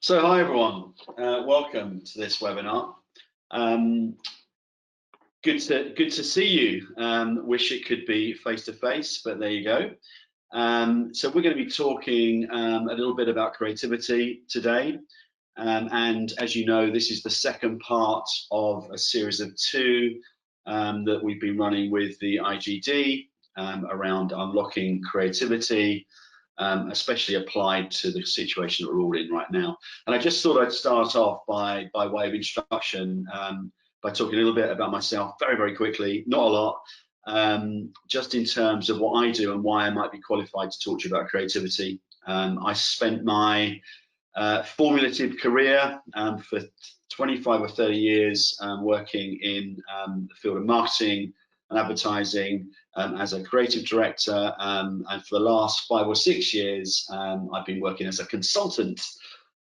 So hi everyone, welcome to this webinar. Good to see you. Wish it could be face to face, but there you go. So we're going to be talking a little bit about creativity today, and as you know, this is the second part of a series of two that we've been running with the IGD around unlocking creativity. Especially applied to the situation that we're all in right now. And I just thought I'd start off by way of introduction by talking a little bit about myself very quickly, not a lot, just in terms of what I do and why I might be qualified to talk to you about creativity. I spent my formulative career for 25 or 30 years working in the field of marketing and advertising as a creative director, and for the last 5 or 6 years I've been working as a consultant,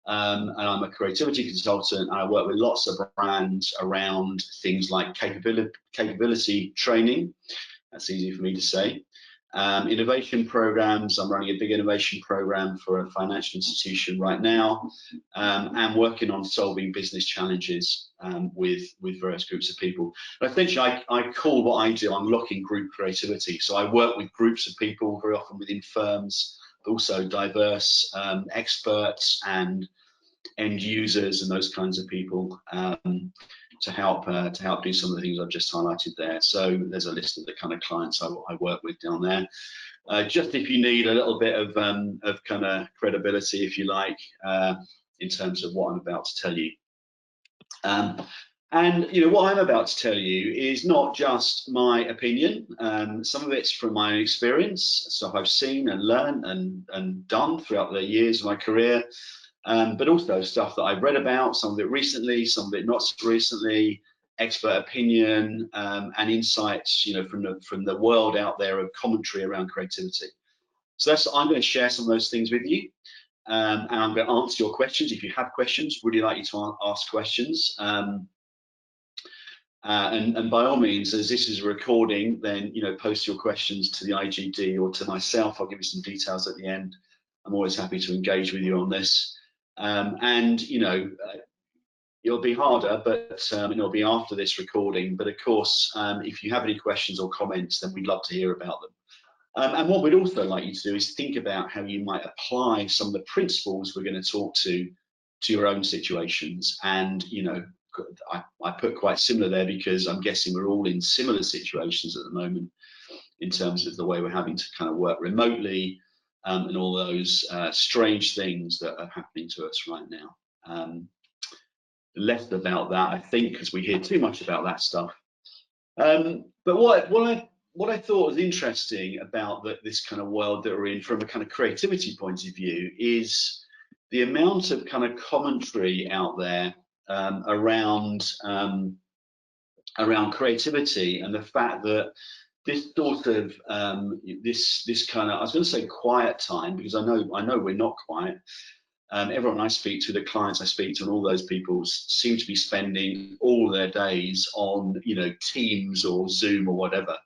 and I'm a creativity consultant, and I work with lots of brands around things like capability training. That's easy for me to say. Innovation programs. I'm running a big innovation program for a financial institution right now, and working on solving business challenges with various groups of people. But essentially, I call what I do unlocking group creativity. So I work with groups of people, very often within firms, but also diverse experts and end users and those kinds of people, to help do some of the things I've just highlighted there. So there's a list of the kind of clients I work with down there. Just if you need a little bit of kind of credibility, if you like, in terms of what I'm about to tell you. And you know, what I'm about to tell you is not just my opinion. Some of it's from my own experience, stuff I've seen and learned and done throughout the years of my career. But also stuff that I've read about, some of it recently, some of it not so recently, expert opinion, and insights, you know, from the world out there of commentary around creativity. So I'm going to share some of those things with you, and I'm going to answer your questions. If you have questions, really like you to ask questions. And by all means, as this is a recording, then you know, post your questions to the IGD or to myself. I'll give you some details at the end. I'm always happy to engage with you on this. And you know, it'll be harder, but it'll be after this recording. But of course, if you have any questions or comments, then we'd love to hear about them. And what we'd also like you to do is think about how you might apply some of the principles we're going to talk to your own situations. And you know, I put quite similar there because I'm guessing we're all in similar situations at the moment in terms of the way we're having to kind of work remotely, and all those strange things that are happening to us right now. Less about that, I think, because we hear too much about that stuff. But what I thought was interesting about this kind of world that we're in from a kind of creativity point of view is the amount of kind of commentary out there around creativity, and the fact that this sort of this kind of, I was going to say quiet time, because I know we're not quiet. Everyone I speak to, the clients I speak to, and all those people seem to be spending all their days on, you know, Teams or Zoom or whatever.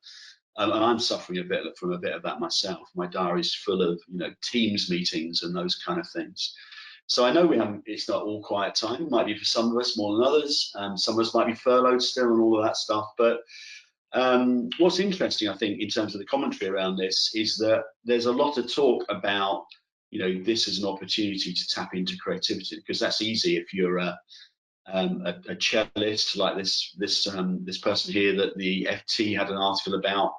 And I'm suffering from a bit of that myself. My diary's full of, you know, Teams meetings and those kind of things. So I know it's not all quiet time. It might be for some of us more than others. Some of us might be furloughed still and all of that stuff. But what's interesting, I think, in terms of the commentary around this is that there's a lot of talk about, you know, this is an opportunity to tap into creativity, because that's easy if you're a cellist like this person here that the FT had an article about,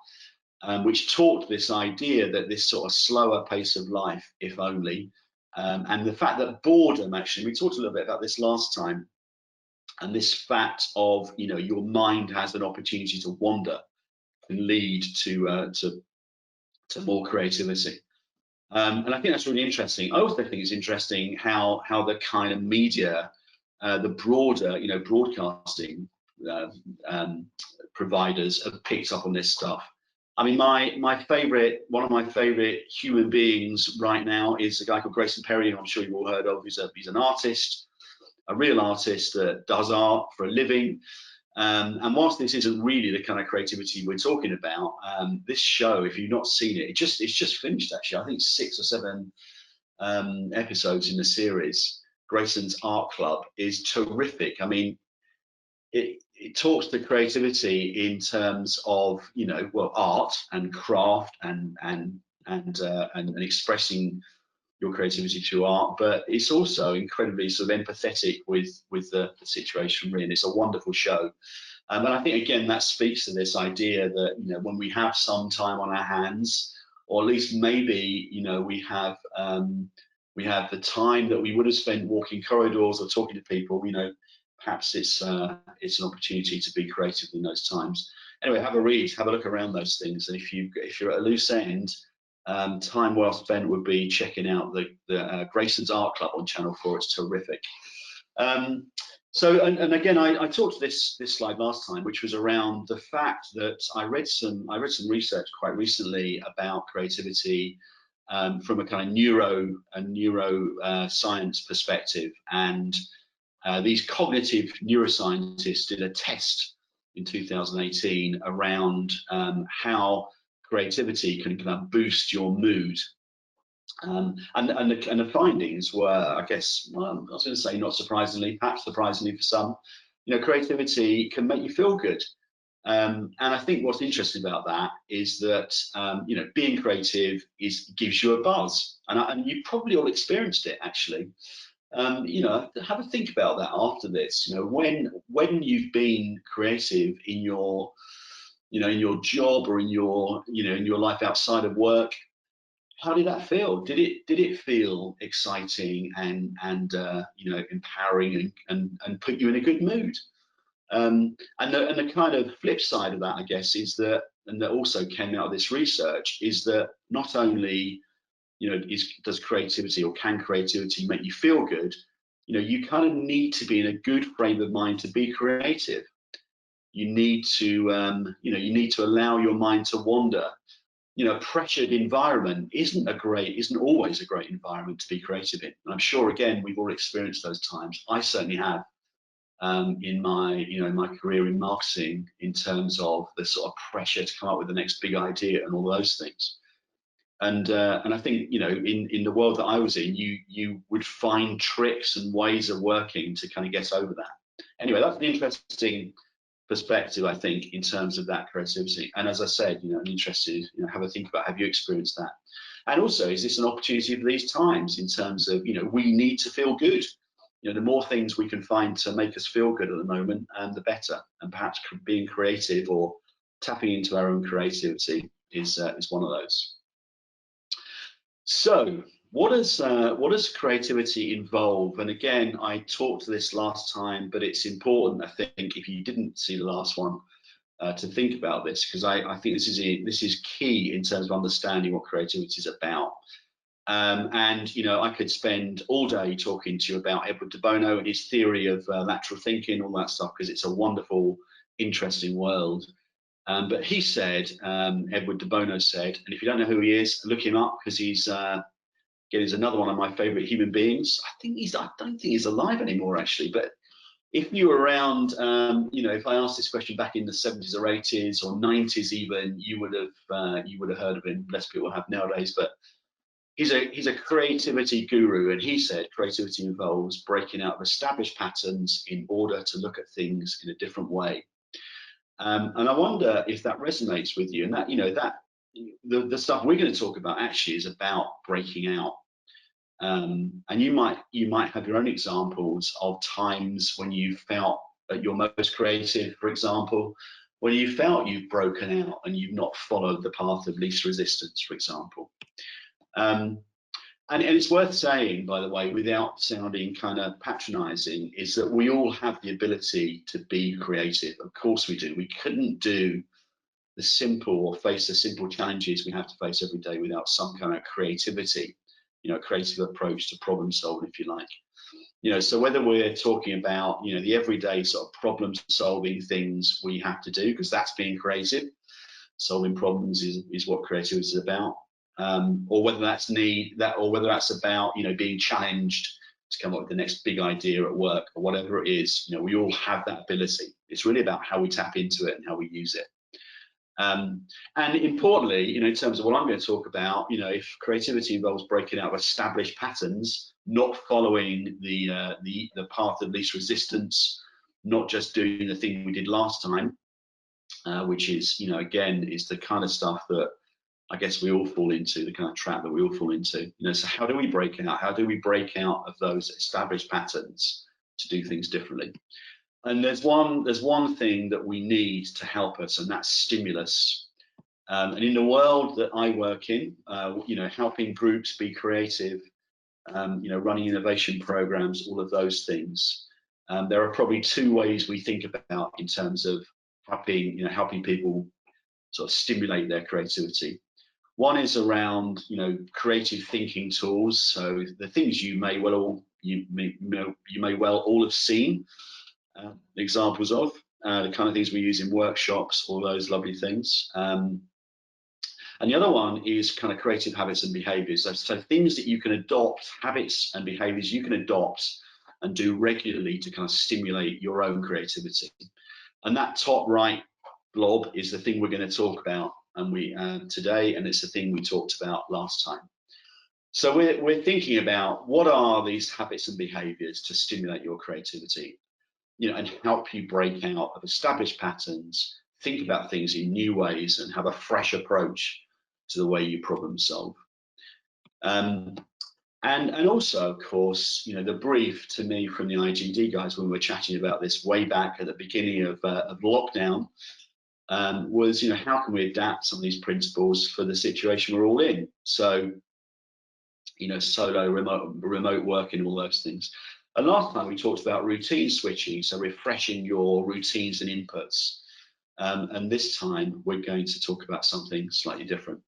which talked this idea that this sort of slower pace of life, if only, and the fact that boredom, actually, we talked a little bit about this last time, and this fact of, you know, your mind has an opportunity to wander can lead to more creativity. And I think that's really interesting. I also think it's interesting how the kind of media, the broader, you know, broadcasting providers have picked up on this stuff. I mean, one of my favorite human beings right now is a guy called Grayson Perry, who I'm sure you've all heard of. He's an artist, a real artist that does art for a living. And whilst this isn't really the kind of creativity we're talking about, this show, if you've not seen it, it's just finished, actually. I think 6 or 7 episodes in the series. Grayson's Art Club is terrific. I mean, it talks to creativity in terms of, you know, well, art and craft and expressing your creativity through art, but it's also incredibly sort of empathetic with the situation we're in. It's a wonderful show. And I think, again, that speaks to this idea that, you know, when we have some time on our hands, or at least maybe, you know, we have the time that we would have spent walking corridors or talking to people, you know, perhaps it's an opportunity to be creative in those times. Anyway, have a read, have a look around those things, and if you're at a loose end, time well spent would be checking out the Grayson's Art Club on Channel 4. It's terrific. So, and again, I talked to this slide last time, which was around the fact that I read some research quite recently about creativity from a kind of neuroscience perspective, and these cognitive neuroscientists did a test in 2018 around how creativity can kind of boost your mood. And the findings were, I guess, well, I was going to say not surprisingly, perhaps surprisingly for some, you know, creativity can make you feel good. And I think what's interesting about that is that, you know, being creative gives you a buzz, and you probably all experienced it actually. You know, have a think about that after this. You know, when you've been creative in your, you know, in your job or in your, you know, in your life outside of work, how did that feel? Did it feel exciting and you know, empowering and put you in a good mood? And the kind of flip side of that, I guess, is that, and that also came out of this research, is that not only, you know, does creativity or can creativity make you feel good, you know, you kind of need to be in a good frame of mind to be creative. You need to, you know, you need to allow your mind to wander. You know, a pressured environment isn't always a great environment to be creative in. And I'm sure, again, we've all experienced those times. I certainly have in my career in marketing, in terms of the sort of pressure to come up with the next big idea and all those things. And I think, you know, in the world that I was in, you would find tricks and ways of working to kind of get over that. Anyway, that's an interesting perspective, I think, in terms of that creativity. And as I said, you know, I'm interested, you know, have a think about, have you experienced that? And also, is this an opportunity for these times, in terms of, you know, we need to feel good. You know, the more things we can find to make us feel good at the moment, the better. And perhaps being creative or tapping into our own creativity is one of those. So, what does creativity involve? And again, I talked to this last time, but it's important, I think, if you didn't see the last one, to think about this, because I think this is key in terms of understanding what creativity is about. And you know, I could spend all day talking to you about Edward de Bono and his theory of lateral thinking, all that stuff, because it's a wonderful, interesting world. But he said, Edward de Bono said, and if you don't know who he is, look him up, because he's another one of my favorite human beings. I don't think he's alive anymore, actually. But if you were around, you know, if I asked this question back in the 70s or 80s or 90s even, you would have heard of him. Less people have nowadays, but he's a creativity guru, and he said creativity involves breaking out of established patterns in order to look at things in a different way. And I wonder if that resonates with you, and that, you know, that the stuff we're going to talk about actually is about breaking out. And you might have your own examples of times when you felt at your most creative, for example, when you felt you've broken out and you've not followed the path of least resistance, for example. And it's worth saying, by the way, without sounding kind of patronizing, is that we all have the ability to be creative. Of course we do. We couldn't do the simple, or face the simple challenges we have to face every day without some kind of creativity, you know, creative approach to problem solving, if you like. You know, so whether we're talking about, you know, the everyday sort of problem solving things we have to do, because that's being creative, solving problems is what creativity is about. Or whether that's about, you know, being challenged to come up with the next big idea at work, or whatever it is, you know, we all have that ability. It's really about how we tap into it and how we use it. And importantly, in terms of what I'm going to talk about, if creativity involves breaking out of established patterns, not following the path of least resistance, not just doing the thing we did last time, which is, again, is the kind of stuff that I guess we all fall into, the kind of trap that we all fall into. So how do we break out? How do we break out of those established patterns to do things differently? And there's one thing that we need to help us, and that's stimulus. And in the world that I work in, helping groups be creative, running innovation programs, all of those things. There are probably two ways we think about in terms of helping people sort of stimulate their creativity. One is around, creative thinking tools. So the things you may well all have seen examples of, the kind of things we use in workshops, all those lovely things. And the other one is kind of creative habits and behaviors. So things that you can adopt, habits and behaviors you can adopt and do regularly to kind of stimulate your own creativity. And that top right blob is the thing we're going to talk about today, and it's the thing we talked about last time. So we're thinking about what are these habits and behaviors to stimulate your creativity, and help you break out of established patterns, think about things in new ways, and have a fresh approach to the way you problem solve. And also, of course, the brief to me from the IGD guys when we were chatting about this way back at the beginning of lockdown was, how can we adapt some of these principles for the situation we're all in? So, solo, remote working, all those things. And last time we talked about routine switching, so refreshing your routines and inputs. And this time we're going to talk about something slightly different.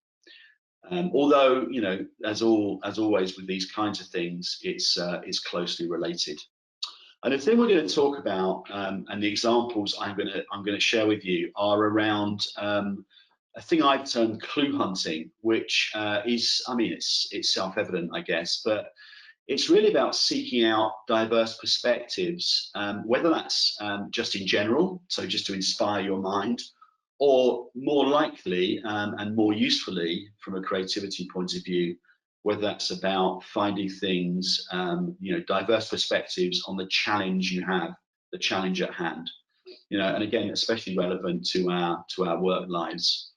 Although, as always with these kinds of things, it's closely related. And the thing we're going to talk about, and the examples I'm going to share with you, are around a thing I've termed clue hunting, which is, it's self-evident, I guess, but it's really about seeking out diverse perspectives, whether that's just in general, so just to inspire your mind, or more likely and more usefully from a creativity point of view, whether that's about finding things, diverse perspectives on the challenge you have, the challenge at hand, and again, especially relevant to our work lives.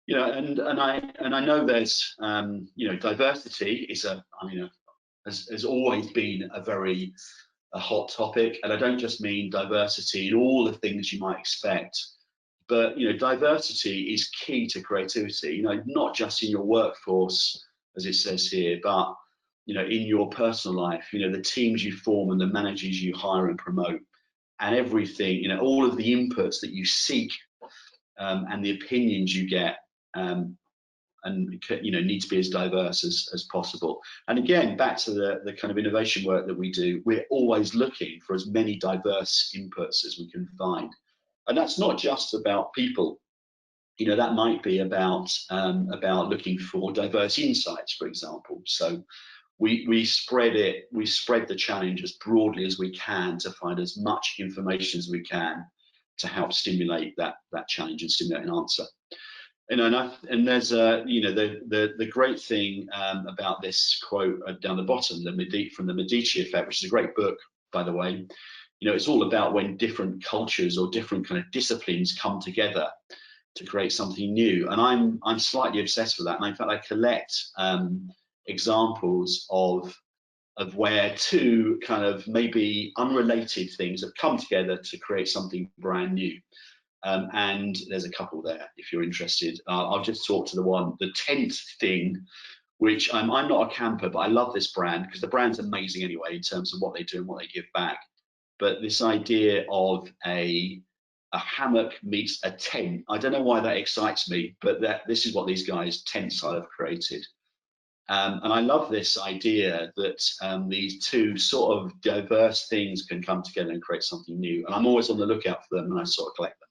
And I know there's, diversity is has always been a hot topic, and I don't just mean diversity in all the things you might expect, but diversity is key to creativity. Not just in your workforce, as it says here, but in your personal life. The teams you form and the managers you hire and promote, and everything. All of the inputs that you seek and the opinions you get. And need to be as diverse as possible. And again, back to the kind of innovation work that we do, we're always looking for as many diverse inputs as we can find. And that's not just about people. That might be about looking for diverse insights, for example. So we spread the challenge as broadly as we can to find as much information as we can to help stimulate that challenge and stimulate an answer. And there's the great thing about this quote down the bottom, from the Medici Effect, which is a great book, by the way. It's all about when different cultures or different kind of disciplines come together to create something new. And I'm slightly obsessed with that. And in fact, I collect examples of where two kind of maybe unrelated things have come together to create something brand new. And there's a couple there if you're interested. I'll just talk to the 10th thing, which I'm not a camper, but I love this brand because the brand's amazing anyway in terms of what they do and what they give back. But this idea of a hammock meets a tent, I don't know why that excites me, but this is what these guys, Tentstyle, have created. And I love this idea that these two sort of diverse things can come together and create something new. And I'm always on the lookout for them, and I sort of collect them.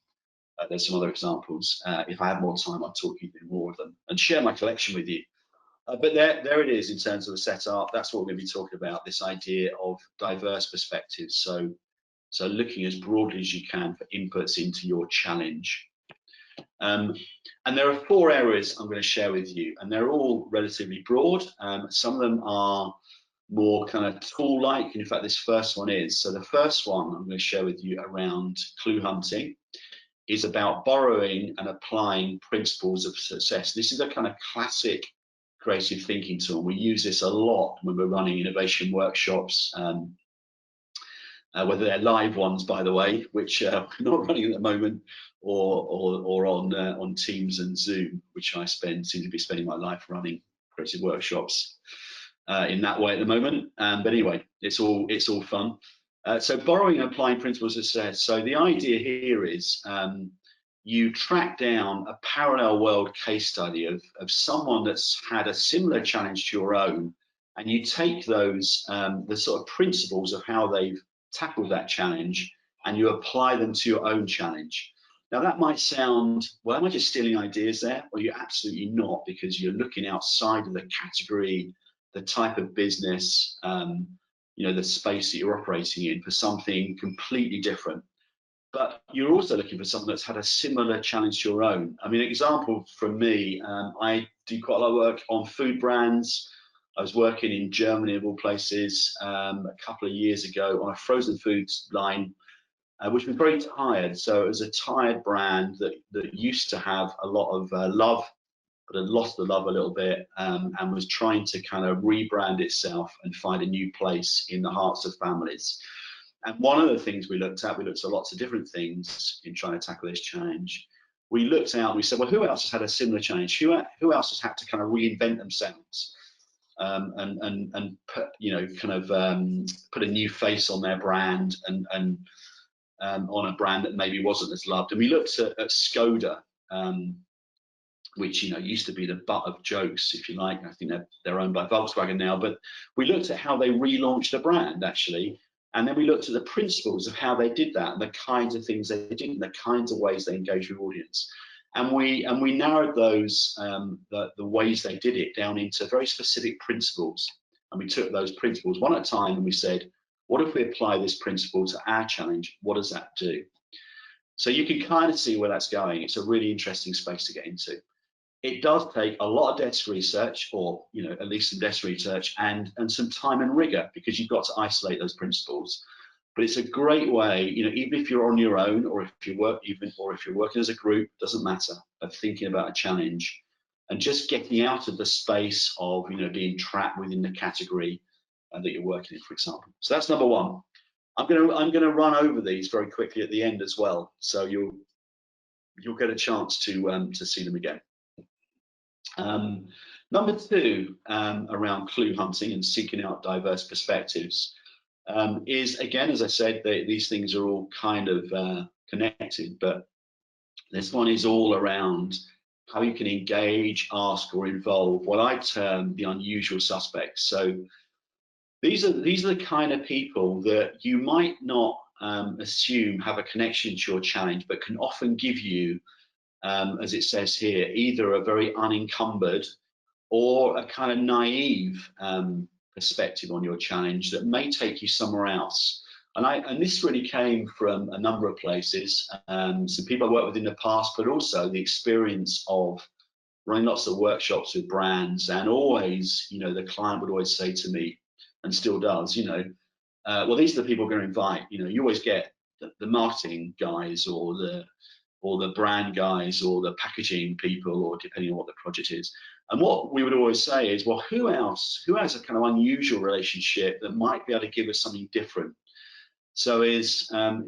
There's some other examples. If I have more time, I'll talk you through more of them and share my collection with you. But there it is in terms of the setup. That's what we're going to be talking about, this idea of diverse perspectives. So looking as broadly as you can for inputs into your challenge. And there are 4 areas I'm going to share with you, and they're all relatively broad. Some of them are more kind of tool-like, and in fact this first one is. So the first one I'm going to share with you around clue hunting is about borrowing and applying principles of success. This is a kind of classic creative thinking tool. We use this a lot when we're running innovation workshops, whether they're live ones, by the way, which we're not running at the moment, or on Teams and Zoom, which I seem to be spending my life running creative workshops in that way at the moment. But anyway, it's all fun. So borrowing and applying principles of success. So the idea here is you track down a parallel world case study of someone that's had a similar challenge to your own, and you take those the sort of principles of how they've tackled that challenge, and you apply them to your own challenge. Now that might sound, well, am I just stealing ideas there? Well, you're absolutely not, because you're looking outside of the category, the type of business, you know, the space that you're operating in, for something completely different. But you're also looking for someone that's had a similar challenge to your own. I mean, an example from me, I do quite a lot of work on food brands. I was working in Germany, of all places, a couple of years ago on a frozen foods line, which was very tired. So it was a tired brand that used to have a lot of love, but had lost the love a little bit, and was trying to kind of rebrand itself and find a new place in the hearts of families. And one of the things we looked at lots of different things in trying to tackle this challenge. We looked out, we said, well, who else has had a similar challenge? Who else has had to kind of reinvent themselves? And put, you know, kind of put a new face on their brand, and on a brand that maybe wasn't as loved. And we looked at Skoda, which, you know, used to be the butt of jokes, if you like. I think they're owned by Volkswagen now. But we looked at how they relaunched the brand, actually, and then we looked at the principles of how they did that, and the kinds of things they did, and the kinds of ways they engaged with audience. And we narrowed those the ways they did it down into very specific principles. And we took those principles one at a time, and we said, what if we apply this principle to our challenge? What does that do? So you can kind of see where that's going. It's a really interesting space to get into. It does take a lot of desk research, or, you know, at least some desk research, and some time and rigor, because you've got to isolate those principles. But it's a great way, you know, even if you're on your own, or if you work, or if you're working as a group, doesn't matter, of thinking about a challenge and just getting out of the space of, you know, being trapped within the category that you're working in, for example. So that's number one. I'm gonna run over these very quickly at the end as well, so you'll get a chance to see them again. Number two, around clue hunting and seeking out diverse perspectives, is, again, as I said, these things are all kind of connected, but this one is all around how you can engage, ask, or involve what I term the unusual suspects. So these are the kind of people that you might not assume have a connection to your challenge, but can often give you, as it says here, either a very unencumbered or a kind of naive perspective on your challenge that may take you somewhere else. And this really came from a number of places. Some people I worked with in the past, but also the experience of running lots of workshops with brands. And always, you know, the client would always say to me, and still does, you know, well, these are the people we're going to invite. You know, you always get the marketing guys, or the brand guys, or the packaging people, or depending on what the project is. And what we would always say is, well, who else? Who has a kind of unusual relationship that might be able to give us something different? So is you know,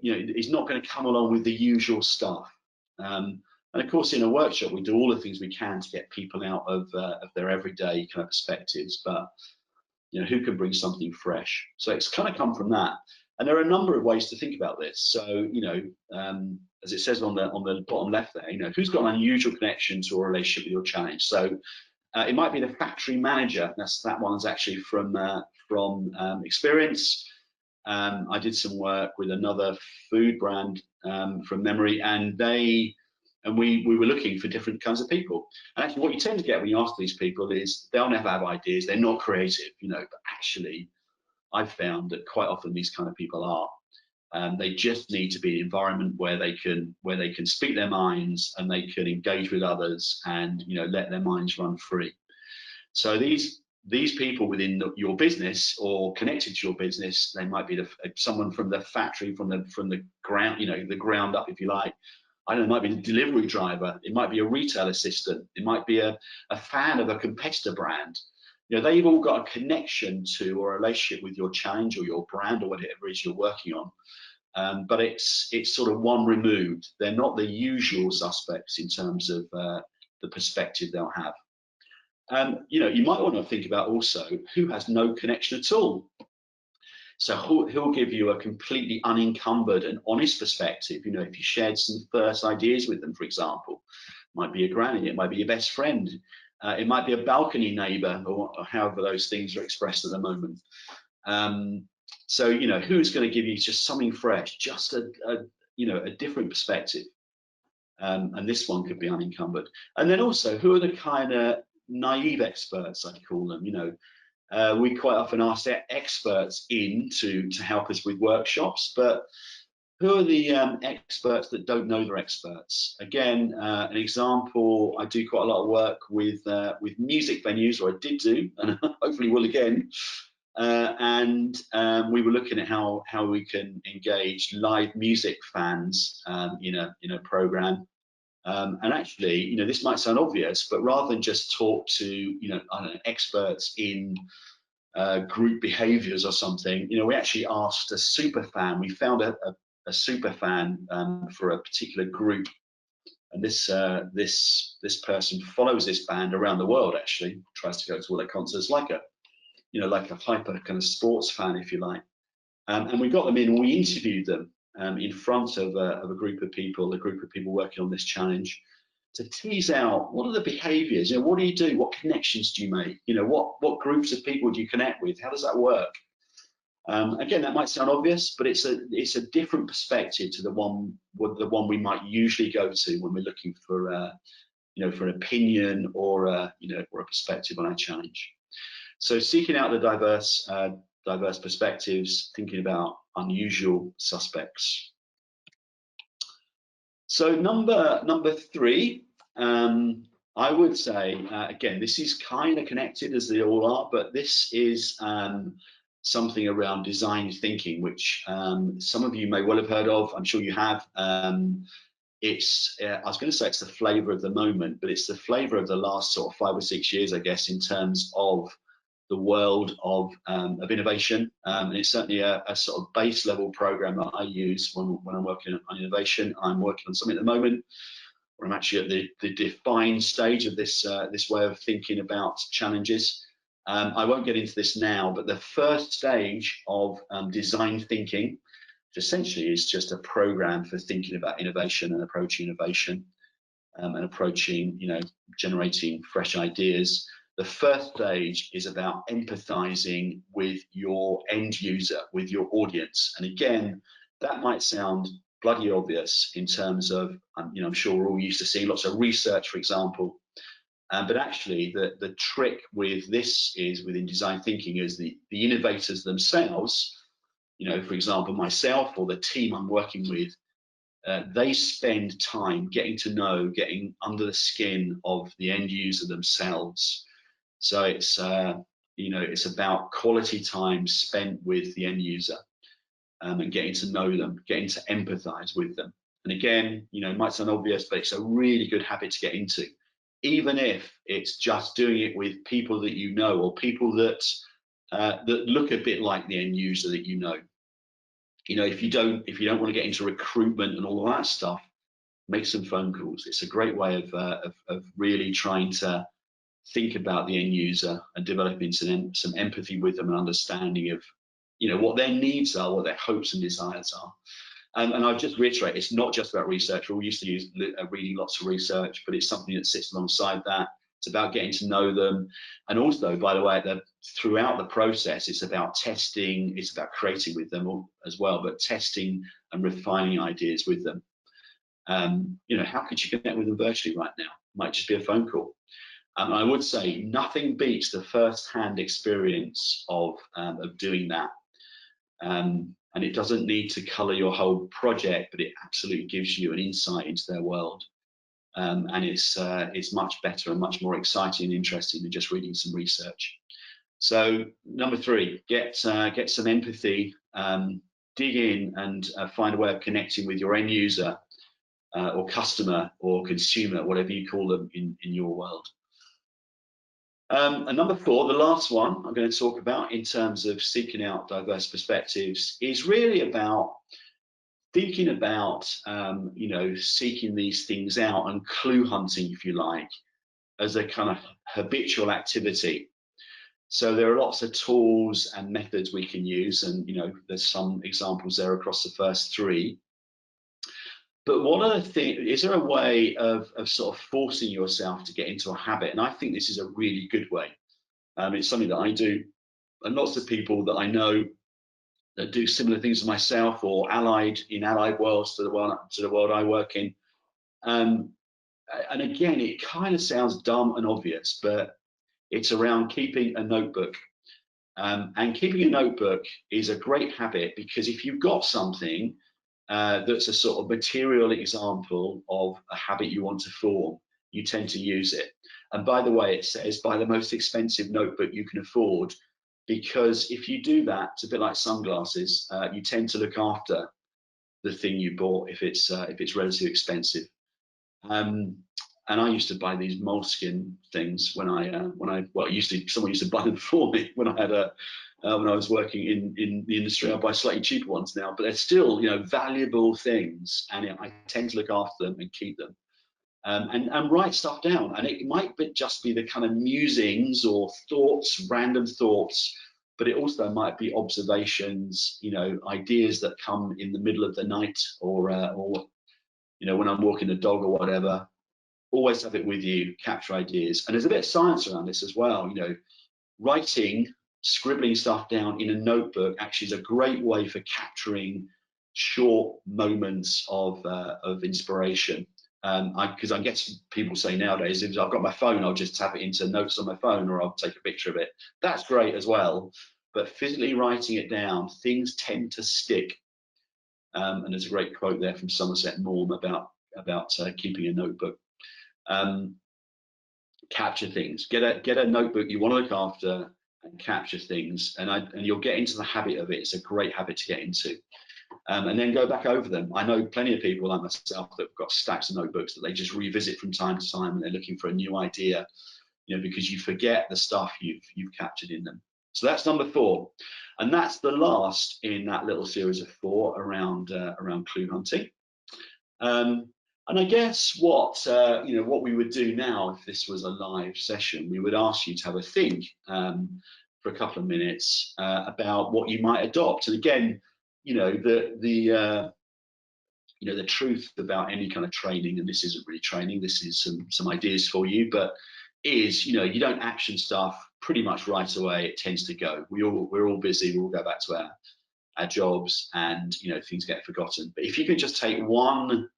it's not going to come along with the usual stuff. And of course, in a workshop, we do all the things we can to get people out of their everyday kind of perspectives. But, you know, who can bring something fresh? So it's kind of come from that. And there are a number of ways to think about this. So, you know, as it says on the bottom left there, you know, who's got an unusual connection to a relationship with your challenge? So it might be the factory manager. That one's actually from experience. I did some work with another food brand from memory, and we were looking for different kinds of people. And actually, what you tend to get when you ask these people is they'll never have ideas. They're not creative, you know. But actually, I've found that quite often these kind of people are. They just need to be an environment where they can speak their minds and they can engage with others and let their minds run free. So these people within your business or connected to your business, they might be someone from the factory, from the ground, the ground up, if you like. I don't know, it might be a delivery driver, it might be a retail assistant, it might be a fan of a competitor brand. They've all got a connection to or a relationship with your challenge or your brand or whatever it is you're working on. But it's sort of one removed. They're not the usual suspects in terms of the perspective they'll have. You might want to think about also who has no connection at all. So he'll give you a completely unencumbered and honest perspective. If you shared some first ideas with them, for example, it might be a granny, it might be your best friend, it might be a balcony neighbor, or however those things are expressed at the moment. So who's going to give you just something fresh, just a different perspective, and this one could be unencumbered. And then also, who are the kind of naive experts, I call them? We quite often ask experts in to help us with workshops, but who are the experts that don't know they're experts? Again, an example, I do quite a lot of work with music venues, or I did do, and hopefully will again. And we were looking at how we can engage live music fans in a program. And actually, this might sound obvious, but rather than just talk to I don't know, experts in group behaviors or something, we actually asked a super fan. We found a super fan for a particular group, and this person follows this band around the world. Actually, tries to go to all their concerts, like a hyper kind of sports fan, if you like. And we got them in and we interviewed them in front of a group of people working on this challenge, to tease out what are the behaviors, what do you do, what connections do you make, what groups of people do you connect with, how does that work? Again, that might sound obvious, but it's a different perspective to the one we might usually go to when we're looking for for an opinion or a perspective on our challenge. So seeking out the diverse perspectives, thinking about unusual suspects. So number three, I would say, again, this is kind of connected as they all are, but this is something around design thinking, which some of you may well have heard of. I'm sure you have. It's I was going to say it's the flavor of the moment, but it's the flavor of the last sort of 5 or 6 years, I guess, in terms of the world of innovation. And it's certainly a sort of base level program that I use when I'm working on innovation. I'm working on something at the moment where I'm actually at the defined stage of this way of thinking about challenges. I won't get into this now, but the first stage of design thinking, which essentially is just a program for thinking about innovation and approaching innovation, and approaching, generating fresh ideas. The first stage is about empathizing with your end user, with your audience. And again, that might sound bloody obvious in terms of, I'm sure we're all used to seeing lots of research, for example. But actually, the trick with this is, within design thinking, is the innovators themselves, for example, myself or the team I'm working with, they spend time getting to know, getting under the skin of the end user themselves. So it's it's about quality time spent with the end user, and getting to know them, getting to empathize with them. And again, it might sound obvious, but it's a really good habit to get into, even if it's just doing it with people that you know, or people that look a bit like the end user that you know. If you don't want to get into recruitment and all of that stuff, make some phone calls. It's a great way of really trying to think about the end user and developing some empathy with them and understanding of what their needs are, what their hopes and desires are. And I'll just reiterate, it's not just about research. We're all used to reading lots of research, but it's something that sits alongside that. It's about getting to know them. And also, by the way, throughout the process, it's about testing, it's about creating with them as well, but testing and refining ideas with them. How could you connect with them virtually right now? It might just be a phone call. I would say nothing beats the first-hand experience of doing that. and it doesn't need to color your whole project, but it absolutely gives you an insight into their world. And it's much better and much more exciting and interesting than just reading some research. So number 3, get some empathy, dig in and find a way of connecting with your end user or customer or consumer, whatever you call them in your world. And number 4, the last one I'm going to talk about in terms of seeking out diverse perspectives is really about thinking about, you know, seeking these things out and clue hunting, if you like, as a kind of habitual activity. So there are lots of tools and methods we can use, and you know, there's some examples there across the first 3. But one of the things, is there a way of sort of forcing yourself to get into a habit? And I think this is a really good way. It's something that I do, and lots of people that I know that do similar things to myself or allied worlds to the world I work in. And again, it kind of sounds dumb and obvious, but it's around keeping a notebook. And keeping a notebook is a great habit, because if you've got something that's a sort of material example of a habit you want to form, you tend to use it. And by the way, it says buy the most expensive notebook you can afford, because if you do that, it's a bit like sunglasses, you tend to look after the thing you bought if it's relatively expensive. And I used to buy these moleskin things when someone used to buy them for me when I had when I was working in the industry. I buy slightly cheaper ones now, but they're still, you know, valuable things, and I tend to look after them and keep them. And write stuff down, and it might just be the kind of musings or thoughts, random thoughts, but it also might be observations, you know, ideas that come in the middle of the night, or you know, when I'm walking the dog or whatever. Always have it with you, capture ideas. And there's a bit of science around this as well. You know, writing, scribbling stuff down in a notebook actually is a great way for capturing short moments of inspiration. Because I guess people say nowadays, if I've got my phone, I'll just tap it into notes on my phone, or I'll take a picture of it. That's great as well. But physically writing it down, things tend to stick. And there's a great quote there from Somerset Maugham about keeping a notebook. Capture things. Get a notebook you want to look after and capture things, and you'll get into the habit of it. It's a great habit to get into. And then go back over them. I know plenty of people like myself that have got stacks of notebooks that they just revisit from time to time, and they're looking for a new idea, you know, because you forget the stuff you've captured in them. So that's number 4, and that's the last in that little series of 4 around clue hunting. And I guess what we would do now, if this was a live session, we would ask you to have a think for a couple of minutes about what you might adopt. And again, you know, the truth about any kind of training, and this isn't really training, this is some ideas for you, but is, you know, you don't action stuff pretty much right away. It tends to go. We're all busy. We'll go back to our jobs, and you know, things get forgotten. But if you can just take one,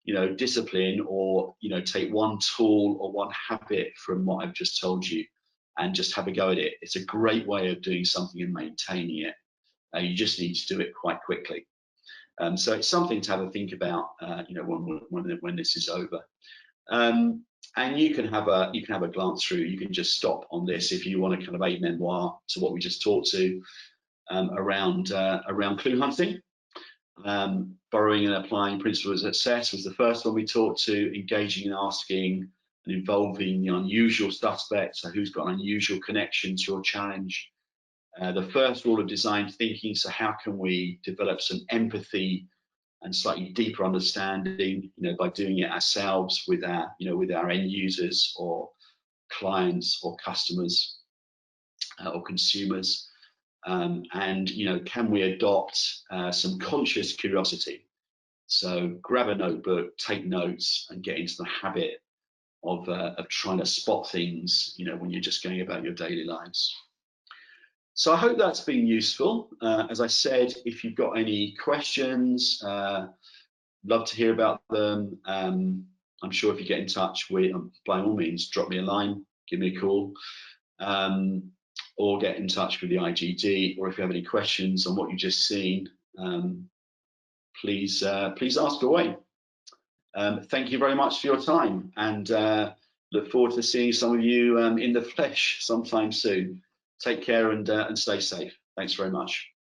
you know, discipline, or you know, take one tool or one habit from what I've just told you, and just have a go at it, it's a great way of doing something and maintaining it. You just need to do it quite quickly. So it's something to have a think about, you know, when this is over. And you can have a glance through. You can just stop on this if you want to kind of aid memoir to what we just talked to around clue hunting. Borrowing and applying principles of success was the first one we talked to. Engaging and asking and involving the unusual suspect, so who's got an unusual connection to your challenge. The first rule of design thinking, so how can we develop some empathy and slightly deeper understanding, you know, by doing it ourselves with our end users or clients or customers or consumers. And you know, can we adopt some conscious curiosity? So grab a notebook, take notes, and get into the habit of trying to spot things, you know, when you're just going about your daily lives. So I hope that's been useful. As I said, if you've got any questions, love to hear about them. I'm sure if you get in touch with, by all means, drop me a line, give me a call. Or get in touch with the IGD, or if you have any questions on what you've just seen, please ask away. Thank you very much for your time, and look forward to seeing some of you in the flesh sometime soon. Take care and stay safe. Thanks very much.